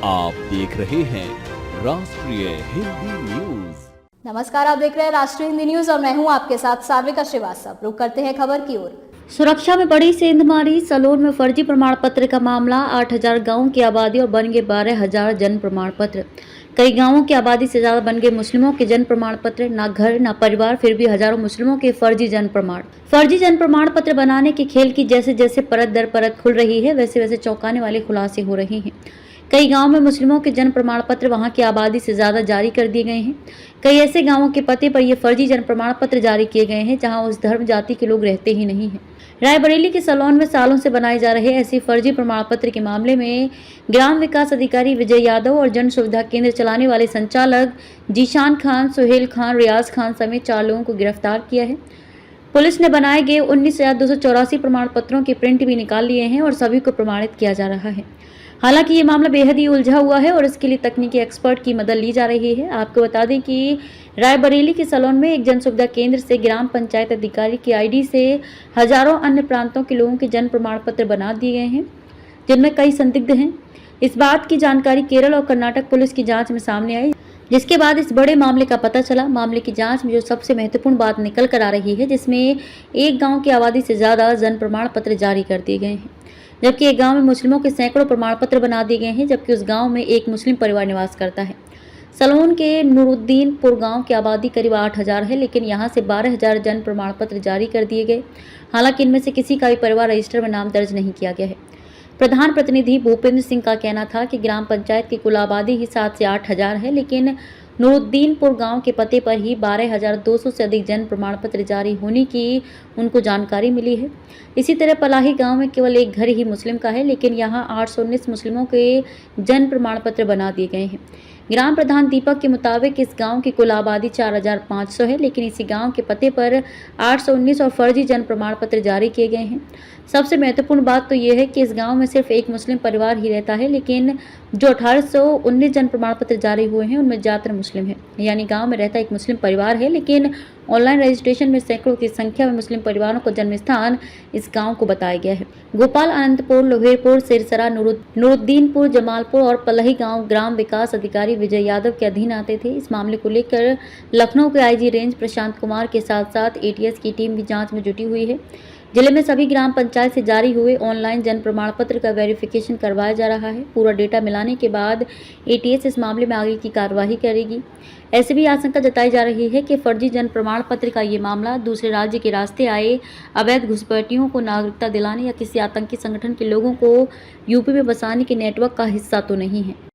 आप देख रहे हैं राष्ट्रीय हिंदी न्यूज। नमस्कार, आप देख रहे हैं राष्ट्रीय हिंदी न्यूज और मैं हूं आपके साथ सार्विका श्रीवास्तव। रुक करते हैं खबर की ओर। सुरक्षा में बड़ी सेंधमारी। सलोन में फर्जी प्रमाण पत्र का मामला। 8,000 गांवों की आबादी और बन गए 12,000 जन्म प्रमाण पत्र। कई गांवों की आबादी से ज्यादा बन गए मुस्लिमों के जन्म प्रमाण पत्र। ना घर ना परिवार, फिर भी हजारों मुस्लिमों के फर्जी जन्म प्रमाण पत्र बनाने के खेल की जैसे जैसे परत दर परत खुल रही है, वैसे वैसे चौंकाने वाले खुलासे हो रहे हैं। कई गांवों में मुस्लिमों के जन्म प्रमाण पत्र वहां की आबादी से ज्यादा जारी कर दिए गए हैं। कई ऐसे गांवों के पते पर ये फर्जी जन्म प्रमाण पत्र जारी किए गए हैं जहां उस धर्म जाति के लोग रहते ही नहीं हैं। रायबरेली के सलोन में सालों से बनाए जा रहे ऐसे फर्जी प्रमाण पत्र के मामले में ग्राम विकास अधिकारी विजय यादव और जन सुविधा केंद्र चलाने वाले संचालक जीशान खान, सुहेल खान, रियाज खान समेत 4 लोगों को गिरफ्तार किया है। पुलिस ने बनाए गए 19,284 प्रमाण पत्रों के प्रिंट भी निकाल लिए हैं और सभी को प्रमाणित किया जा रहा है। हालांकि ये मामला बेहद ही उलझा हुआ है और इसके लिए तकनीकी एक्सपर्ट की मदद ली जा रही है। आपको बता दें कि रायबरेली के सलोन में एक जन सुविधा केंद्र से ग्राम पंचायत अधिकारी की आईडी से हजारों अन्य प्रांतों के लोगों के जन्म प्रमाण पत्र बना दिए गए हैं, जिनमें कई संदिग्ध हैं। इस बात की जानकारी केरल और कर्नाटक पुलिस की जांच में सामने आई, जिसके बाद इस बड़े मामले का पता चला। मामले की जांच में जो सबसे महत्वपूर्ण बात निकल कर आ रही है, जिसमें एक गांव की आबादी से ज्यादा जन्म प्रमाण पत्र जारी कर दिए गए हैं, जबकि एक गांव में मुस्लिमों के सैकड़ों प्रमाण पत्र बना दिए गए हैं, जबकि उस गांव में एक मुस्लिम परिवार निवास करता है। सलोन के नूरुद्दीनपुर गांव की आबादी करीब 8,000 है, लेकिन यहां से 12,000 जन्म प्रमाण पत्र जारी कर दिए गए। हालांकि इनमें से किसी का भी परिवार रजिस्टर में नाम दर्ज नहीं किया गया है। प्रधान प्रतिनिधि भूपेंद्र सिंह का कहना था कि ग्राम पंचायत की कुल आबादी ही 7 से 8,000 है, लेकिन नूरुद्दीनपुर गांव के पते पर ही 12,200 से अधिक जन्म प्रमाण पत्र जारी होने की उनको जानकारी मिली है। इसी तरह पलाही गांव में केवल एक घर ही मुस्लिम का है, लेकिन यहां 819 मुस्लिमों के जन्म प्रमाण पत्र बना दिए गए हैं। ग्राम प्रधान दीपक के मुताबिक इस गांव की कुल आबादी 4,500 है, लेकिन इसी गांव के पते पर 819 और फर्जी जन्म प्रमाण पत्र जारी किए गए हैं। सबसे महत्वपूर्ण बात तो यह है कि इस गांव में सिर्फ एक मुस्लिम परिवार ही रहता है, लेकिन जो 1819 जन्म प्रमाण पत्र जारी हुए हैं उनमें ज्यादातर मुस्लिम है। यानी गांव में रहता एक मुस्लिम परिवार है, लेकिन ऑनलाइन रजिस्ट्रेशन में सैकड़ों की संख्या में मुस्लिम परिवारों को जन्म स्थान इस गांव को बताया गया है। गोपाल, अनंतपुर, लोहेरपुर, सिरसरा, नूरुद्दीनपुर, जमालपुर और पलही गांव ग्राम विकास अधिकारी विजय यादव के अधीन आते थे। इस मामले को लेकर लखनऊ के आईजी रेंज प्रशांत कुमार के साथ साथ एटीएस की टीम भी जांच में जुटी हुई है। जिले में सभी ग्राम पंचायत से जारी हुए ऑनलाइन जन्म प्रमाण पत्र का वेरिफिकेशन करवाया जा रहा है। पूरा डेटा मिलाने के बाद एटीएस इस मामले में आगे की कार्यवाही करेगी। ऐसे भी आशंका जताई जा रही है कि फर्जी जन्म प्रमाण पत्र का ये मामला दूसरे राज्य के रास्ते आए अवैध घुसपैठियों को नागरिकता दिलाने या किसी आतंकी संगठन के लोगों को यूपी में बसाने के नेटवर्क का हिस्सा तो नहीं है।